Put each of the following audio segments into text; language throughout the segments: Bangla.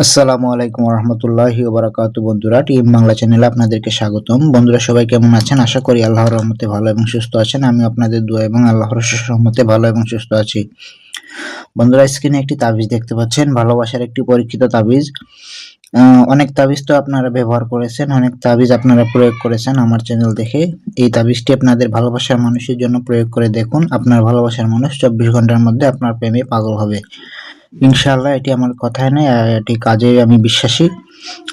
আসসালামু আলাইকুম রহমতুল্লাহি ওবারাকাতু। বন্ধুরা, টিম বাংলা চ্যানেলে আপনাদেরকে স্বাগতম। বন্ধুরা, সবাই কেমন আছেন? আশা করি আল্লাহর রহমতে ভালো এবং সুস্থ আছেন। আমি আপনাদের দোয়া এবং আল্লাহর রহমতে ভালো এবং সুস্থ আছি। বন্ধুরা, স্ক্রিনে একটি তাবিজ দেখতে পাচ্ছেন, ভালোবাসার একটি পরীক্ষিত তাবিজ। অনেক তাবিজ তো আপনারা ব্যবহার করেছেন, অনেক তাবিজ আপনারা প্রয়োগ করেছেন আমার চ্যানেল দেখে। এই তাবিজটি আপনাদের ভালোবাসার মানুষের জন্য প্রয়োগ করে দেখুন। আপনার ভালোবাসার মানুষ 24 ঘন্টার মধ্যে আপনার প্রেমে পাগল হবে ইনশাআল্লাহ। এটি আমার কথায় নয়, এটি কাজে আমি বিশ্বাসী।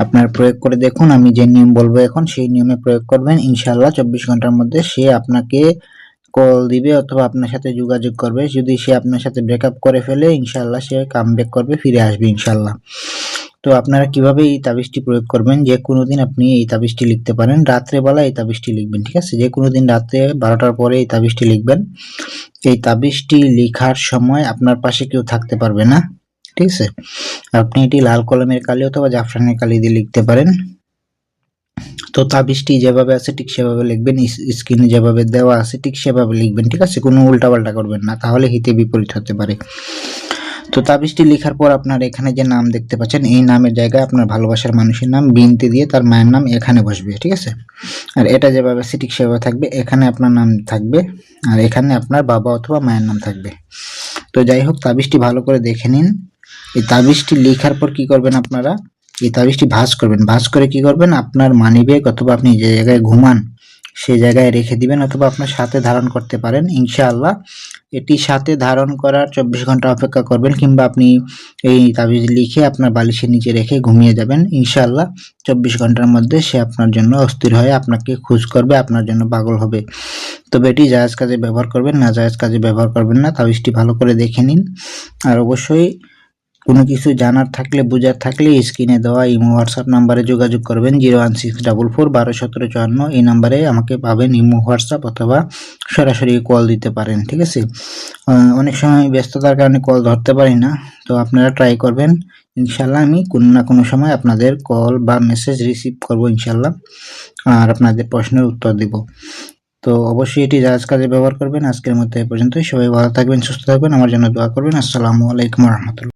আপনার প্রয়োগ করে দেখুন। আমি যে নিয়ম বলবো এখন সেই নিয়মে প্রয়োগ করবেন ইনশাআল্লাহ। 24 ঘন্টার মধ্যে সে আপনাকে কল দিবে অথবা আপনার সাথে যোগাযোগ করবে। যদি সে আপনার সাথে ব্রেকআপ করে ফেলে, ইনশাআল্লাহ সে কামব্যাক করবে, ফিরে আসবে ইনশাআল্লাহ। তো আপনারা কিভাবে এই তাবিজটি প্রয়োগ করবেন? যে কোনো দিন আপনি এই তাবিজটি লিখতে পারেন, রাত্রেবেলা এই তাবিজটি লিখবেন, ঠিক আছে? যে কোনো দিন রাত্রে 12টার পরে এই তাবিজটি লিখবেন। এই তাবিজটি লেখার সময় আপনার পাশে কেউ থাকতে পারবে না, ঠিক আছে? আপনি এটি লাল কলমের কালি অথবা জাফরানের কালি দিয়ে লিখতে পারেন। তো তাবিজটি যেভাবে আছে ঠিক সেভাবে লিখবেন, স্ক্রিনে যেভাবে দেওয়া আছে ঠিক সেভাবে লিখবেন, ঠিক আছে? কোনো উল্টাপাল্টা করবেন না, তাহলে হিতে বিপরীত হতে পারে। তো তাবিজটি লেখার পর আপনার এখানে যে নাম দেখতে পাচ্ছেন, এই নামের জায়গায় আপনার ভালোবাসার মানুষের নাম বিনতি দিয়ে তার মায়ের নাম এখানে বসবে, ঠিক আছে? আর এটা যেভাবে আছে ঠিক সেভাবে থাকবে। এখানে আপনার নাম থাকবে আর এখানে আপনার বাবা অথবা মায়ের নাম থাকবে। তো যাই হোক, তাবিজটি ভালো করে দেখে নিন। এই তাবিজটি লেখার পর কি করবেন আপনারা? এই তাবিজটি ভাঁজ করবেন। ভাঁজ করে কি করবেন? আপনার মানিব্যাগ অথবা আপনি যে জায়গায় ঘুমান সেই জায়গায় রেখে দিবেন অথবা আপনার সাথে ধারণ করতে পারেন ইনশাআল্লাহ। এটি সাথে ধারণ করার 24 ঘন্টা অপেক্ষা করবেন, কিংবা আপনি এই তাবিজ লিখে আপনার বালিশের নিচে রেখে ঘুমিয়ে যাবেন ইনশাআল্লাহ। 24 ঘন্টার মধ্যে সে আপনার জন্য অস্থির হয়ে আপনাকে খোঁজ করবে, আপনার জন্য পাগল হবে। তবে এটি জায়েজ কাজে ব্যবহার করবেন, না জায়েজ কাজে ব্যবহার করবেন না। তাবিজটি ভালো করে দেখে নিন। আর অবশ্যই কোনো কিছু জানার থাকলে, বুঝার থাকলে স্ক্রিনে দেওয়া ইমো হোয়াটসঅ্যাপ নাম্বারে যোগাযোগ করবেন। 01644 12 17 54 এই নাম্বারে আমাকে পাবেন, ইমো হোয়াটসঅ্যাপ অথবা সরাসরি কল দিতে পারেন, ঠিক আছে? অনেক সময় ব্যস্ততার কারণে কল ধরতে পারি না, তো আপনারা ট্রাই করবেন। ইনশাল্লাহ আমি কোনো না কোনো সময় আপনাদের কল বা মেসেজ রিসিভ করব ইনশাল্লাহ, আর আপনাদের প্রশ্নের উত্তর দেব। তো অবশ্যই এটি জায়েজ কাজে ব্যবহার করবেন। আজকের মতো এ পর্যন্তই। সবাই ভালো থাকবেন, সুস্থ থাকবেন, আমার জন্য দোয়া করবেন। আসসালামু আলাইকুম রহমতুল্লাহ।